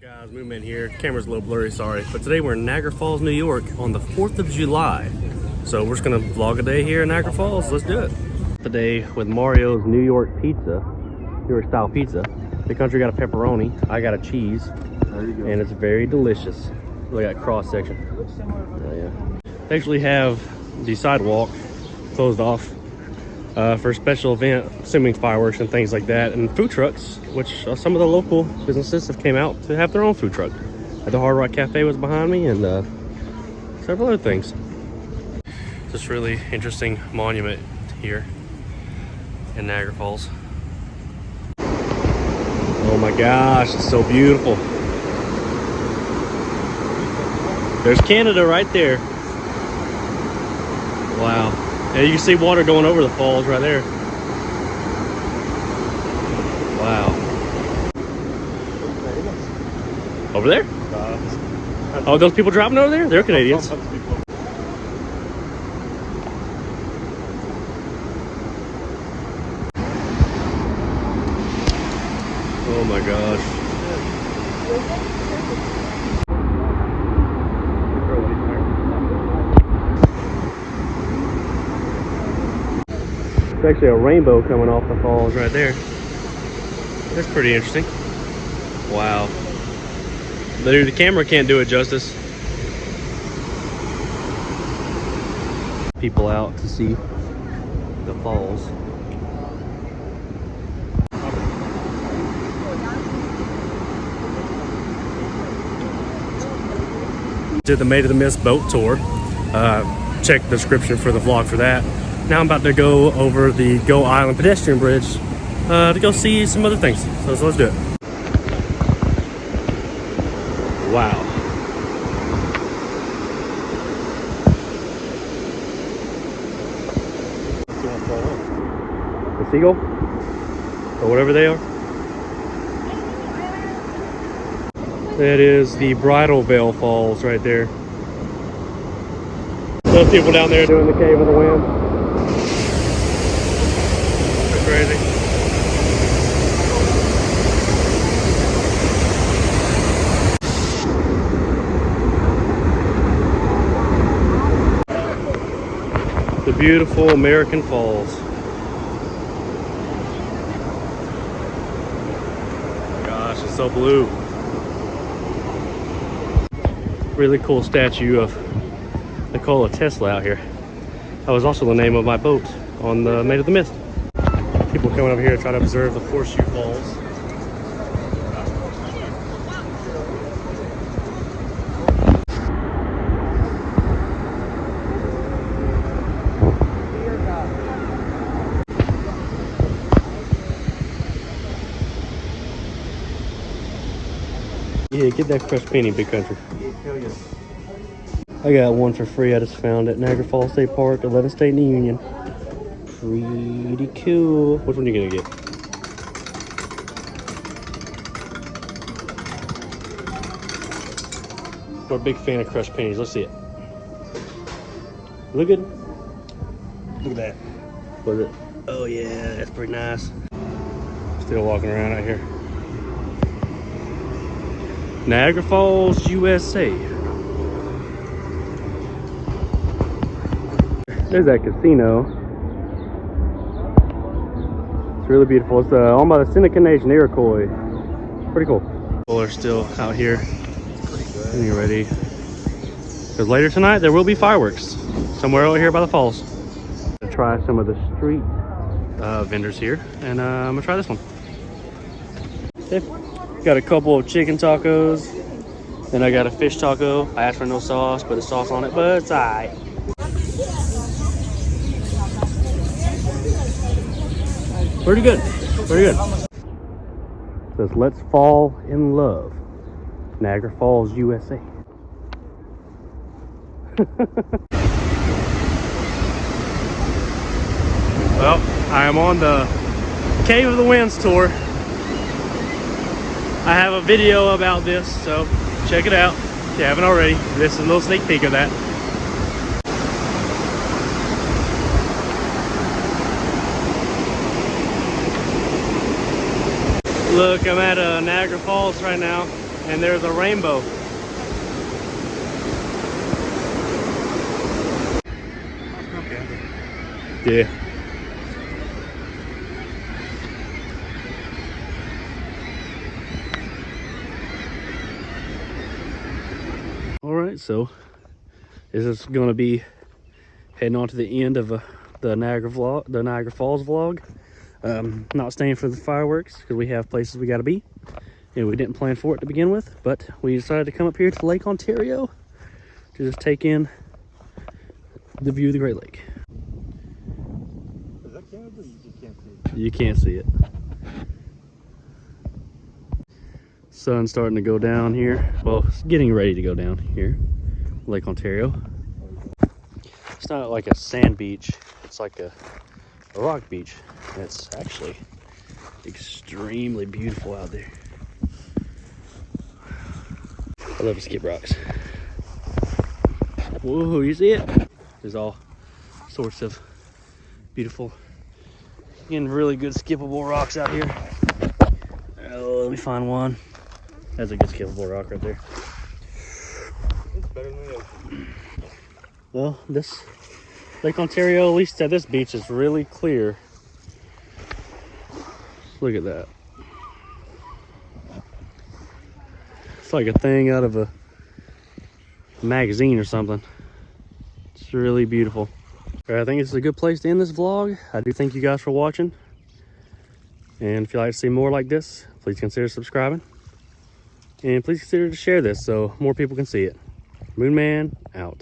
Guys, movement here. Camera's a little blurry, sorry. But today we're in Niagara Falls, New York on the 4th of July. So we're just gonna vlog a day here in Niagara Falls. Let's do it. Today with Mario's New York pizza, New York style pizza. The country got a pepperoni, I got a cheese. There you go. And it's very delicious. Look at that cross section. Oh, yeah. They actually have the sidewalk closed off for a special event, assuming fireworks and things like that, and food trucks, which some of the local businesses have came out to have their own food truck. The Hard Rock Cafe was behind me, and several other things. This really interesting monument here in Niagara Falls. Oh my gosh, it's so beautiful. There's Canada right there. Wow. And you can see water going over the falls right there. Wow. Over there? Oh, those people driving over there? They're Canadians. Oh my gosh. There's actually a rainbow coming off the falls right there. That's pretty interesting. Wow. Dude, the camera can't do it justice. People out to see the falls. Did the Made of the Mist boat tour. Check the description for the vlog for that. Now I'm about to go over the Go Island pedestrian bridge to go see some other things. So let's do it. Wow. The seagull? Or whatever they are? That is the Bridal Veil Falls right there. Those people down there doing the Cave of the Wind. Crazy. The beautiful American Falls. Gosh, it's so blue. Really cool statue of Nikola Tesla out here. That was also the name of my boat on the Made of the Mist. People coming over here to try to observe the Horseshoe Falls. Yeah, get that crushed penny, big country. I got one for free I just found at Niagara Falls State Park, 11th State in the Union. Pretty cool. Which one are you gonna get? We're a big fan of crushed pennies. Let's see it. Look good. Look at that. What is it? Oh yeah, that's pretty nice. Still walking around out here. Niagara Falls, USA. There's that casino. Really beautiful. It's owned by the Seneca Nation, Iroquois. Pretty cool. People are still out here getting ready. Because later tonight there will be fireworks somewhere over here by the falls. I'm gonna try some of the street vendors here, and I'm gonna try this one. Okay. Got a couple of chicken tacos, then I got a fish taco. I asked for no sauce, but the sauce on it, but it's alright. Pretty good, pretty good. It says, let's fall in love. Niagara Falls, USA. Well, I am on the Cave of the Winds tour. I have a video about this, so check it out if you haven't already. This is a little sneak peek of that. Look, I'm at Niagara Falls right now. And there's a rainbow. Yeah. All right, so this is going to be heading on to the end of the Niagara Falls vlog. Not staying for the fireworks because we have places we got to be, and we didn't plan for it to begin with. But we decided to come up here to Lake Ontario to just take in the view of the Great Lake. Is that Canada? You just can't see it. You can't see it. Sun's starting to go down here. Well, it's getting ready to go down here. Lake Ontario. It's not like a sand beach. It's like a rock beach. It's actually extremely beautiful out there. I love to skip rocks. Whoa, you see it? There's all sorts of beautiful and really good skippable rocks out here. Oh, let me find one. That's a good skippable rock right there. It's better than the ocean. Well, this Lake Ontario, at least at this beach, is really clear. Look at that. It's like a thing out of a magazine or something. It's really beautiful. All right, I think it's a good place to end this vlog. I do thank you guys for watching. And if you'd like to see more like this, please consider subscribing. And please consider to share this so more people can see it. Moonman out.